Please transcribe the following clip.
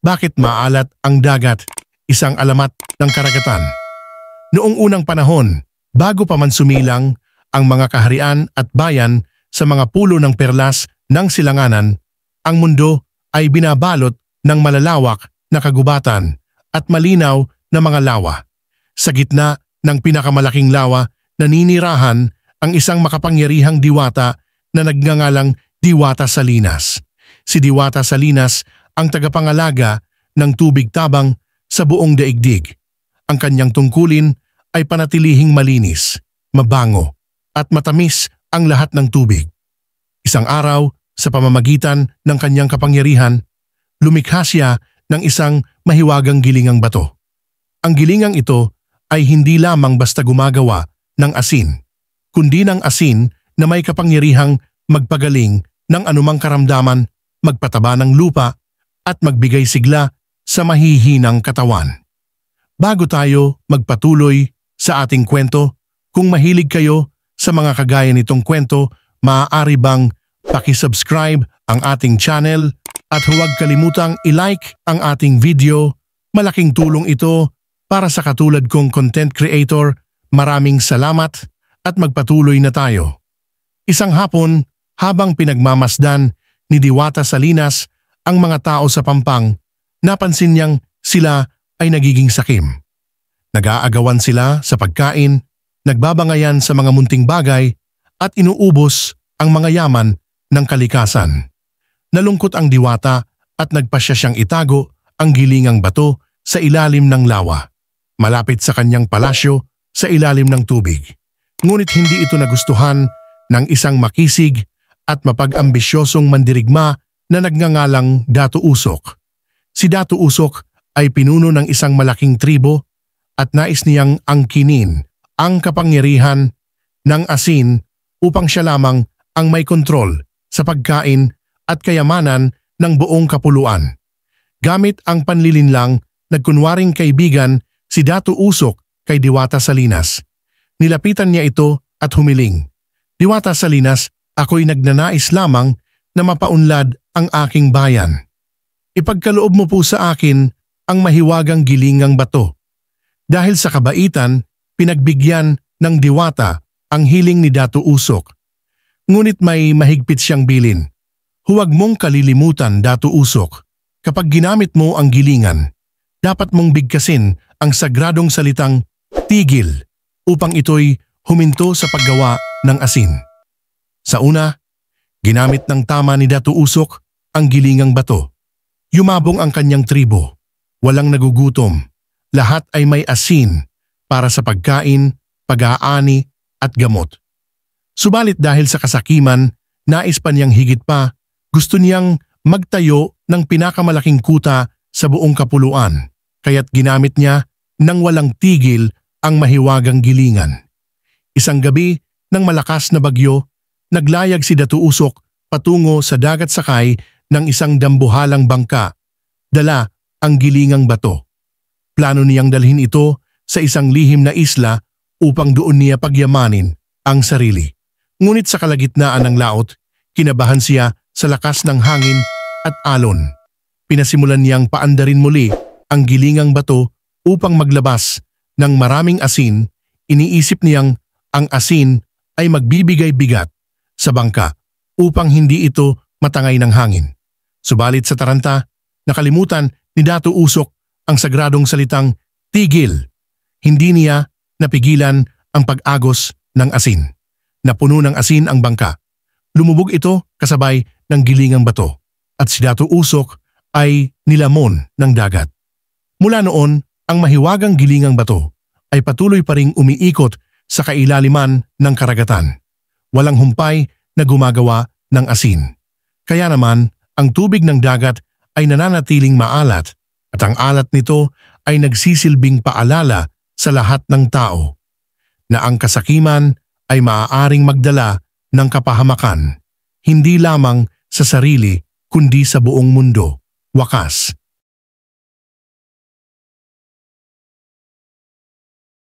Bakit maalat ang dagat? Isang alamat ng karagatan. Noong unang panahon, bago pa man sumilang ang mga kaharian at bayan sa mga pulo ng perlas ng silanganan, ang mundo ay binabalot ng malalawak na kagubatan at malinaw na mga lawa. Sa gitna ng pinakamalaking lawa, naninirahan ang isang makapangyarihang diwata na nagngangalang Diwata Salinas. Si Diwata Salinas ang tagapangalaga ng tubig tabang sa buong daigdig. Ang kanyang tungkulin ay panatilihing malinis, mabango at matamis ang lahat ng tubig. Isang araw, sa pamamagitan ng kanyang kapangyarihan, lumikha siya ng isang mahiwagang gilingang bato. Ang gilingang ito ay hindi lamang basta gumagawa ng asin, kundi ng asin na may kapangyarihang magpagaling ng anumang karamdaman, magpataba ng lupa at magbigay sigla sa mahihinang katawan. Bago tayo magpatuloy sa ating kwento, kung mahilig kayo sa mga kagaya nitong kwento, maaari bang paki-subscribe ang ating channel at huwag kalimutang i-like ang ating video. Malaking tulong ito para sa katulad kong content creator. Maraming salamat at magpatuloy na tayo. Isang hapon, habang pinagmamasdan ni Diwata Salinas ang mga tao sa Pampang, napansin niyang sila ay nagiging sakim. Nag-aagawan sila sa pagkain, nagbabangayan sa mga munting bagay at inuubos ang mga yaman ng kalikasan. Nalungkot ang diwata at nagpasya siyang itago ang gilingang bato sa ilalim ng lawa, malapit sa kanyang palasyo sa ilalim ng tubig. Ngunit hindi ito nagustuhan ng isang makisig at mapag-ambisyosong mandirigma na nagngangalang Dato Usok. Si Dato Usok ay pinuno ng isang malaking tribo at nais niyang angkinin ang kapangyarihan ng asin upang siya lamang ang may kontrol sa pagkain at kayamanan ng buong kapuluan. Gamit ang panlilinlang, nagkunwaring kaibigan si Dato Usok kay Diwata Salinas. Nilapitan niya ito at humiling, "Diwata Salinas, ako'y nagnanais lamang na mapaunlad ang aking bayan. Ipagkaloob mo po sa akin ang mahiwagang gilingang bato." Dahil sa kabaitan, pinagbigyan ng diwata ang hiling ni Dato Usok. Ngunit may mahigpit siyang bilin. "Huwag mong kalilimutan, Dato Usok, kapag ginamit mo ang gilingan, dapat mong bigkasin ang sagradong salitang tigil upang ito'y huminto sa paggawa ng asin." Sa una, ginamit ng tama ni Dato Usok ang gilingang bato. Yumabong ang kanyang tribo. Walang nagugutom. Lahat ay may asin para sa pagkain, pag-aani at gamot. Subalit dahil sa kasakiman, nais pa niyang higit pa, gusto niyang magtayo ng pinakamalaking kuta sa buong kapuluan, kaya't ginamit niya nang walang tigil ang mahiwagang gilingan. Isang gabi ng malakas na bagyo, naglayag si Dato Usok patungo sa dagat sakay ng isang dambuhalang bangka, dala ang gilingang bato. Plano niyang dalhin ito sa isang lihim na isla upang doon niya pagyamanin ang sarili. Ngunit sa kalagitnaan ng laot, kinabahan siya sa lakas ng hangin at alon. Pinasimulan niyang paandarin muli ang gilingang bato upang maglabas ng maraming asin. Iniisip niyang ang asin ay magbibigay bigat sa bangka upang hindi ito matangay ng hangin. Subalit sa taranta, nakalimutan ni Dato Usok ang sagradong salitang tigil. Hindi niya napigilan ang pag-agos ng asin. Napuno ng asin ang bangka. Lumubog ito kasabay ng gilingang bato at si Dato Usok ay nilamon ng dagat. Mula noon, ang mahiwagang gilingang bato ay patuloy pa ring umiikot sa kailaliman ng karagatan. Walang humpay na gumagawa ng asin. Kaya naman, ang tubig ng dagat ay nananatiling maalat at ang alat nito ay nagsisilbing paalala sa lahat ng tao na ang kasakiman ay maaaring magdala ng kapahamakan, hindi lamang sa sarili kundi sa buong mundo. Wakas,